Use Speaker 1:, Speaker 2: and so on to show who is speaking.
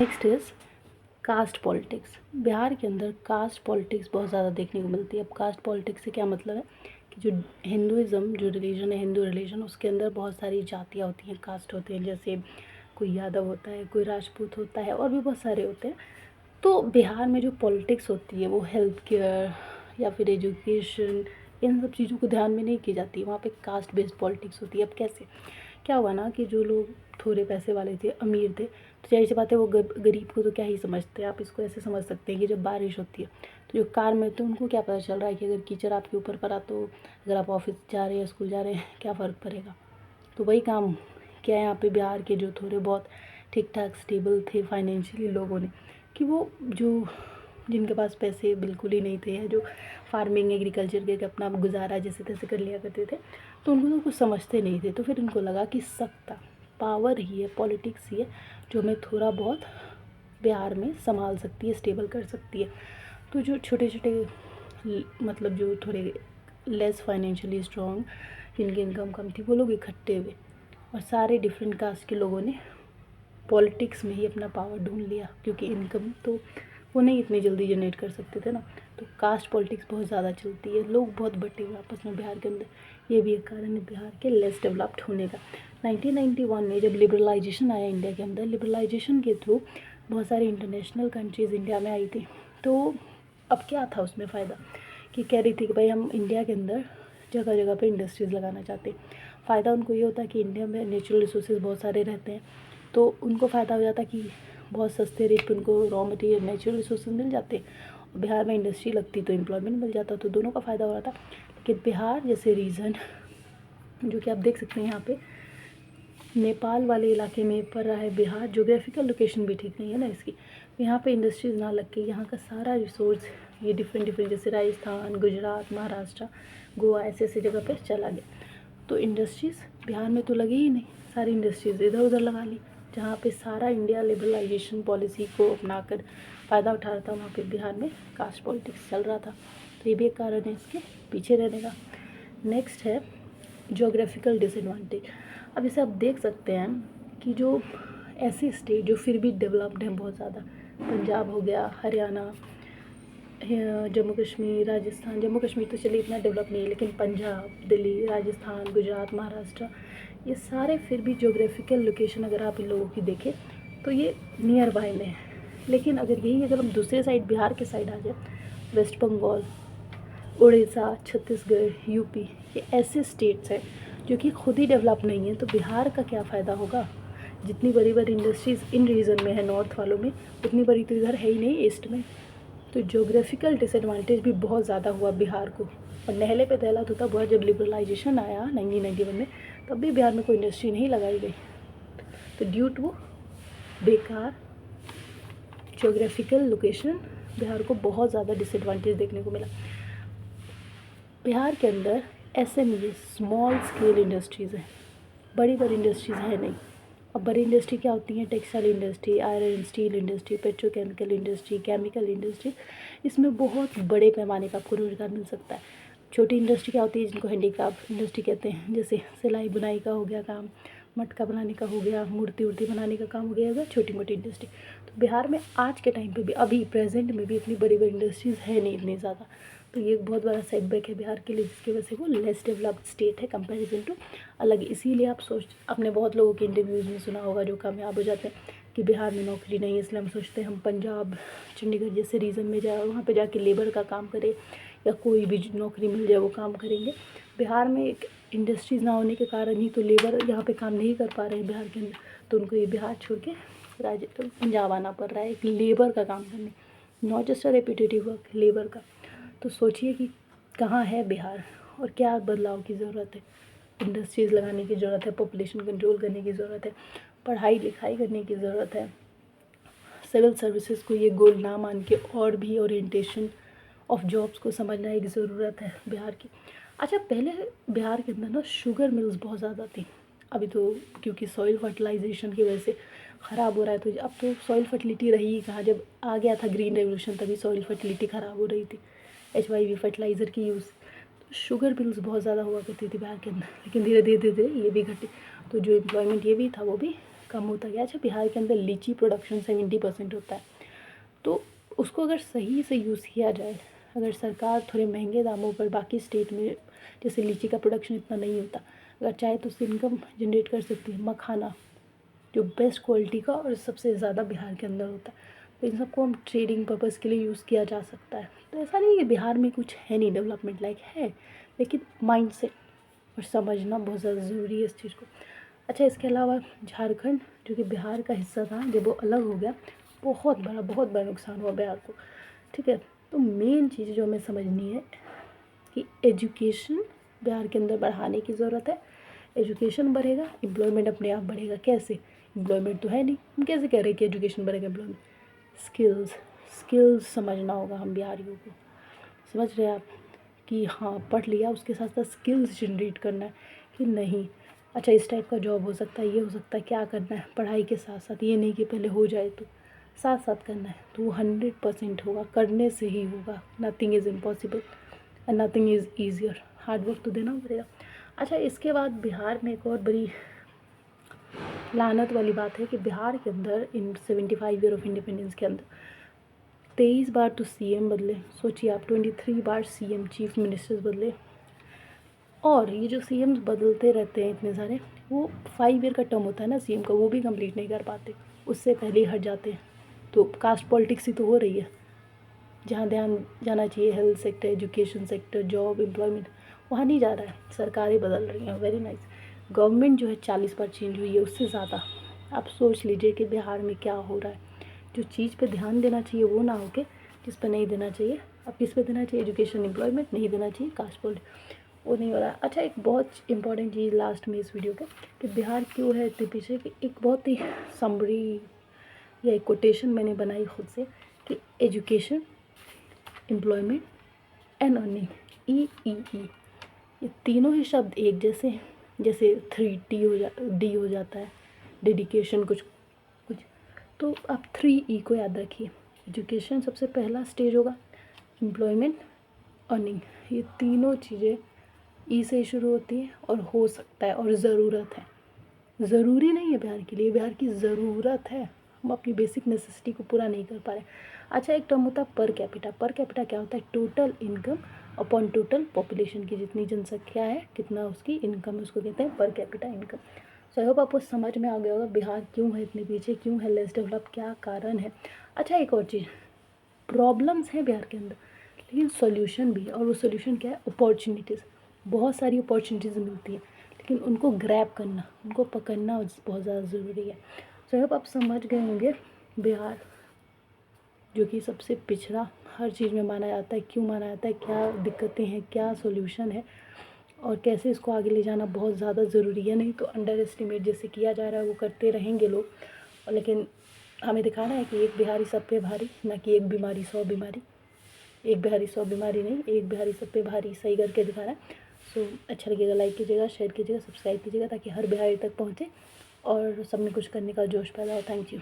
Speaker 1: Next is caste politics. Bihar के अंदर caste politics बहुत ज़्यादा देखने को मिलती है। अब कास्ट पॉलिटिक्स से क्या मतलब है कि जो हिंदुज़म जो रिलीजन है, हिंदू रिलीजन, उसके अंदर बहुत सारी जातियाँ होती हैं, कास्ट होते हैं। जैसे कोई यादव होता है, कोई राजपूत होता है, और भी बहुत सारे होते हैं। तो बिहार में जो पॉलिटिक्स होती है वो हेल्थ केयर या फिर एजुकेशन, इन सब चीज़ों को ध्यान में नहीं की जाती। वहाँ पे कास्ट बेस्ड पॉलिटिक्स होती है। अब कैसे क्या हुआ ना कि जो लोग थोड़े पैसे वाले थे, अमीर थे, तो जाहिर सी बात है वो गरीब को तो क्या ही समझते हैं। आप इसको ऐसे समझ सकते हैं कि जब बारिश होती है तो जो कार में होते हैं उनको क्या पता चल रहा है कि अगर कीचड़ आपके ऊपर पड़ा तो अगर आप ऑफिस जा रहे हैं, स्कूल जा रहे हैं, क्या फ़र्क पड़ेगा। तो वही काम क्या है यहाँ पे बिहार के जो थोड़े बहुत ठीक ठाक स्टेबल थे फाइनेंशियली लोगों ने, कि वो जो जिनके पास पैसे बिल्कुल ही नहीं थे, या जो फार्मिंग एग्रीकल्चर के अपना गुजारा जैसे तैसे कर लिया करते थे, तो उनको तो कुछ समझते नहीं थे। तो फिर इनको लगा कि सत्ता, पावर ही है, पॉलिटिक्स ही है जो हमें थोड़ा बहुत बिहार में संभाल सकती है, स्टेबल कर सकती है। तो जो छोटे छोटे मतलब जो थोड़े लेस फाइनेंशियली स्ट्रॉन्ग, जिनकी इनकम कम थी, वो लोग इकट्ठे हुए और सारे डिफरेंट कास्ट के लोगों ने पॉलिटिक्स में ही अपना पावर ढूंढ लिया, क्योंकि इनकम तो वो नहीं इतनी जल्दी जनरेट कर सकते थे ना। तो कास्ट पॉलिटिक्स बहुत ज़्यादा चलती है, लोग बहुत बटे हुए आपस में बिहार के अंदर। ये भी एक कारण है बिहार के लेस डेवलप्ड होने का। 1991 में जब लिबरलाइजेशन आया इंडिया के अंदर, लिबरलाइजेशन के थ्रू बहुत सारी इंटरनेशनल कंट्रीज़ इंडिया में आई थी। तो अब क्या था उसमें फ़ायदा कि कह रही थी कि भाई हम इंडिया के अंदर जगह जगह पे इंडस्ट्रीज़ लगाना चाहते हैं। फ़ायदा उनको ये होता है कि इंडिया में नेचुरल रिसोर्सेज बहुत सारे रहते हैं, तो उनको फ़ायदा हो जाता कि बहुत सस्ते रेट पे उनको रॉ मटेरियल, नेचुरल रिसोर्सेज मिल जाते, और बिहार में इंडस्ट्री लगती तो एम्प्लॉयमेंट मिल जाता, तो दोनों का फ़ायदा हो रहा था। लेकिन बिहार जैसे रीजन, जो कि आप देख सकते हैं यहाँ पे नेपाल वाले इलाके में पड़ रहा है बिहार, जोग्राफिकल लोकेशन भी ठीक नहीं है ना इसकी। यहाँ पे इंडस्ट्रीज़ ना लग के यहाँ का सारा रिसोर्स ये डिफरेंट जैसे राजस्थान, गुजरात, महाराष्ट्र, गोवा, ऐसे ऐसे जगह पे चला गया। तो इंडस्ट्रीज़ बिहार में तो लगी ही नहीं, सारी इंडस्ट्रीज़ इधर उधर लगा ली। जहाँ पे सारा इंडिया लिबरलाइजेशन पॉलिसी को अपनाकर फ़ायदा उठा रहा था, वहाँ पे बिहार में कास्ट पॉलिटिक्स चल रहा था। तो ये भी एक कारण है इसके पीछे रहने का। नेक्स्ट है जोग्राफिकल डिसएडवांटेज। अब जैसे आप देख सकते हैं कि जो ऐसे स्टेट जो फिर भी डेवलप्ड हैं बहुत ज़्यादा, पंजाब हो गया, हरियाणा, जम्मू कश्मीर, राजस्थान, जम्मू कश्मीर तो चलिए इतना डेवलप नहीं है, लेकिन पंजाब, दिल्ली, राजस्थान, गुजरात, महाराष्ट्र, ये सारे फिर भी जोग्राफिकल लोकेशन अगर आप इन लोगों की देखें तो ये नियर बाय में है। लेकिन अगर हम दूसरे साइड बिहार के साइड आ जाए, वेस्ट बंगाल, उड़ीसा, छत्तीसगढ़, यूपी, ये ऐसे स्टेट्स हैं जो कि खुद ही डेवलप नहीं है, तो बिहार का क्या फ़ायदा होगा। जितनी बड़ी बड़ी इंडस्ट्रीज़ इन रीजन में है, नॉर्थ वालों में, उतनी बड़ी तो इधर है ही नहीं, ईस्ट में। तो जोग्राफिकल डिसएडवांटेज भी बहुत ज़्यादा हुआ बिहार को। और नहले पे दहला तो तब हुआ जब लिबरलाइजेशन आया 1991 में, तब भी बिहार में कोई इंडस्ट्री नहीं लगाई गई। तो ड्यू टू बेकार जोग्राफिकल लोकेशन बिहार को बहुत ज़्यादा डिसएडवांटेज देखने को मिला। बिहार के अंदर SME, स्मॉल स्केल इंडस्ट्रीज़ हैं, बड़ी बड़ी इंडस्ट्रीज़ है नहीं। अब बड़ी इंडस्ट्री क्या होती हैं, textile industry, iron steel industry, petrochemical industry, chemical industry, इसमें बहुत बड़े पैमाने का आपको रोजगार मिल सकता है। छोटी इंडस्ट्री क्या होती है, जिनको हैंडीक्राफ्ट इंडस्ट्री कहते हैं, जैसे सिलाई बुनाई का हो गया काम, मटका बनाने का हो गया, मूर्ति उर्ति बनाने का काम हो गया, अगर छोटी मोटी इंडस्ट्री। तो बिहार में आज के टाइम पे भी, अभी प्रेजेंट में भी इतनी बड़ी बड़ी इंडस्ट्रीज़ है नहीं इतनी ज़्यादा। तो ये एक बहुत बड़ा सेटबैक है बिहार के लिए, जिसकी वजह से वो लेस डेवलप्ड स्टेट है कंपैरिजन टू अलग। इसीलिए आप अपने बहुत लोगों के इंटरव्यूज़ में सुना होगा जो कामयाब हो जाते हैं कि बिहार में नौकरी नहीं है, इसलिए हम सोचते हैं हम पंजाब, चंडीगढ़ जैसे रीजन में जाए, वहाँ पे जाके लेबर का काम करें या कोई भी नौकरी मिल जाए वो काम करेंगे। बिहार में एक इंडस्ट्रीज़ ना होने के कारण ही तो लेबर यहाँ पे काम नहीं कर पा रहे हैं बिहार के अंदर, तो उनको ये बिहार छोड़ के पंजाब आना पड़ रहा है एक लेबर का काम करने, not just a repetitive work, labour का। तो सोचिए कि कहाँ है बिहार और क्या बदलाव की ज़रूरत है। इंडस्ट्रीज़ लगाने की ज़रूरत है, पॉपुलेशन कंट्रोल करने की ज़रूरत है, पढ़ाई लिखाई करने की ज़रूरत है, सिविल सर्विसेज को ये गोल ना मान के और भी ओरिएंटेशन ऑफ जॉब्स को समझना एक ज़रूरत है बिहार की। अच्छा, पहले बिहार के अंदर ना शुगर मिल्स बहुत ज़्यादा थी, अभी तो क्योंकि सॉइल फर्टिलाइजेशन की वजह से ख़राब हो रहा है, तो अब तो सॉइल फर्टिलिटी रही ही कहाँ। जब आ गया था ग्रीन रेवोल्यूशन तभी सॉइल फर्टिलिटी ख़राब हो रही थी, HYV फर्टिलाइज़र की यूज़। तो शुगर मिल्स बहुत ज़्यादा हुआ करती थी बिहार के अंदर, लेकिन धीरे धीरे धीरे धीरे ये भी घटी, तो जो एम्प्लॉयमेंट ये भी था वो भी कम होता गया। अच्छा, बिहार के अंदर लीची प्रोडक्शन 70% होता है, तो उसको अगर सही से यूज़ किया जाए, अगर सरकार थोड़े महंगे दामों पर बाकी स्टेट में जैसे लीची का प्रोडक्शन इतना नहीं होता, अगर चाहे तो उससे इनकम जनरेट कर सकती है। मखाना जो बेस्ट क्वालिटी का और सबसे ज़्यादा बिहार के अंदर होता है, तो इन सबको हम ट्रेडिंग पर्पज़ के लिए यूज़ किया जा सकता है। तो ऐसा नहीं है कि बिहार में कुछ है नहीं डेवलपमेंट लाइक है, लेकिन माइंडसेट और समझना बहुत ज़्यादा ज़रूरी है इस चीज़ को। अच्छा, इसके अलावा झारखंड जो कि बिहार का हिस्सा था, जब वो अलग हो गया, बहुत बड़ा नुकसान हुआ बिहार को। ठीक है, तो मेन चीज़ जो हमें समझनी है कि एजुकेशन बिहार के अंदर बढ़ाने की ज़रूरत है। एजुकेशन बढ़ेगा, एम्प्लॉयमेंट अपने आप बढ़ेगा। कैसे? एम्प्लॉयमेंट तो है नहीं, हम कैसे कह रहे हैं कि एजुकेशन बढ़ेगा एम्प्लॉयमेंट? स्किल्स समझना होगा हम बिहारियों को। समझ रहे हैं आप कि हाँ पढ़ लिया, उसके साथ साथ स्किल्स जनरेट करना है कि नहीं अच्छा इस टाइप का जॉब हो सकता है, ये हो सकता है, क्या करना है पढ़ाई के साथ साथ, ये नहीं कि पहले हो जाए तो साथ साथ करना है, तो वो 100% होगा, करने से ही होगा। Nothing is impossible and nothing is easier, hard work तो देना पड़ेगा। अच्छा, इसके बाद बिहार में एक और बड़ी लानत वाली बात है कि बिहार के अंदर इन 75 ईयर ऑफ इंडिपेंडेंस के अंदर 23 बार तो सीएम बदले। सोचिए आप, 23 बार सीएम चीफ मिनिस्टर्स बदले। और ये जो सीएम बदलते रहते हैं इतने सारे, वो 5 ईयर का टर्म होता है ना सीएम का, वो भी कंप्लीट नहीं कर पाते, उससे पहले ही हट जाते हैं। तो कास्ट पॉलिटिक्स ही तो हो रही है। जहाँ ध्यान जाना चाहिए health sector, education sector, job, employment, वहाँ नहीं जा रहा है, सरकारें बदल रही हैं। Very nice. गवर्नमेंट जो है 40 बार चेंज हुई है, उससे ज़्यादा। आप सोच लीजिए कि बिहार में क्या हो रहा है। जो चीज़ पे ध्यान देना चाहिए वो ना होके जिस पे नहीं देना चाहिए। अब किस पे देना चाहिए? एजुकेशन, एम्प्लॉयमेंट, नहीं देना चाहिए कास्ट पॉलिटिक्स, वो नहीं हो रहा है। अच्छा, एक बहुत इंपॉर्टेंट चीज़ लास्ट में इस वीडियो के, कि बिहार क्यों है इतने पीछे, कि एक बहुत ही समरी या एक कोटेशन मैंने बनाई खुद से कि एजुकेशन, एम्प्लॉयमेंट एंड अर्निंग, ई ये तीनों ही शब्द एक जैसे हैं। जैसे 3D हो जाता है, डेडिकेशन कुछ कुछ, तो आप 3E को याद रखिए। एजुकेशन सबसे पहला स्टेज होगा, एम्प्लॉयमेंट, अर्निंग, ये तीनों चीज़ें ई से शुरू होती हैं और हो सकता है और ज़रूरत है। ज़रूरी नहीं है बिहार के लिए, बिहार की ज़रूरत है। हम अपनी बेसिक नेसेसिटी को पूरा नहीं कर पा रहे। अच्छा, एक टर्म होता है पर कैपिटा। पर कैपिटा क्या होता है? Total income upon total population की जितनी जनसंख्या है, कितना उसकी इनकम है, उसको कहते हैं per capita income. So I hope आपको समझ में आ गया होगा बिहार क्यों है इतने पीछे, क्यों है लेस डेवलप, क्या कारण है। अच्छा, एक और चीज़, प्रॉब्लम्स हैं बिहार के अंदर, लेकिन सॉल्यूशन भी है। और वो सॉल्यूशन क्या है? अपॉर्चुनिटीज़। बहुत सारी अपॉर्चुनिटीज़ मिलती है, लेकिन उनको ग्रैब करना, उनको पकड़ना बहुत ज़्यादा ज़रूरी है। सो आई होप आप समझ गए होंगे बिहार जो कि सबसे पिछड़ा हर चीज़ में माना जाता है, क्यों माना जाता है, क्या दिक्कतें हैं, क्या सॉल्यूशन है, और कैसे इसको आगे ले जाना बहुत ज़्यादा ज़रूरी है। नहीं तो अंडर एस्टिमेट जैसे किया जा रहा है वो करते रहेंगे लोग, और लेकिन हमें दिखाना है कि एक बिहारी सब पे भारी, ना कि एक बीमारी 100 बीमारी। एक बिहारी 100 बीमारी नहीं, एक बिहारी सब पे भारी, सही करके दिखाना है। सो अच्छा लगेगा लाइक कीजिएगा, शेयर कीजिएगा, सब्सक्राइब कीजिएगा, ताकि हर बिहारी तक पहुँचे और सब में कुछ करने का जोश पैदा हो। Thank you.